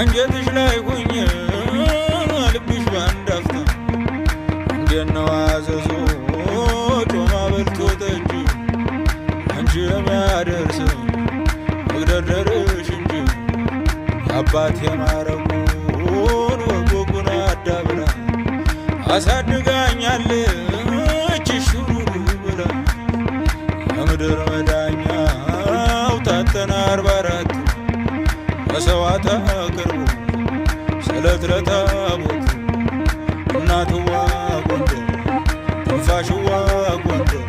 አንጀትሽ ላይ ሁኜ ልብሽ ባንዳፍታ እንዴት ነው አዘዞ ጮማ በልቶ ጠጅ አንቺ የሚያደርሰኝ መግደርደርሽ እንጂ የአባቴ ማረጉን ወጎጉን አዳብራ አሳድጋኛለች ሹሩሩ ብላ የምድር መዳኛው ታተና 44 መሰዋዕት አቅርቦ ስለት ለታቦት እናትዋ ጎንደር ትንፋሽዋ ጎንደር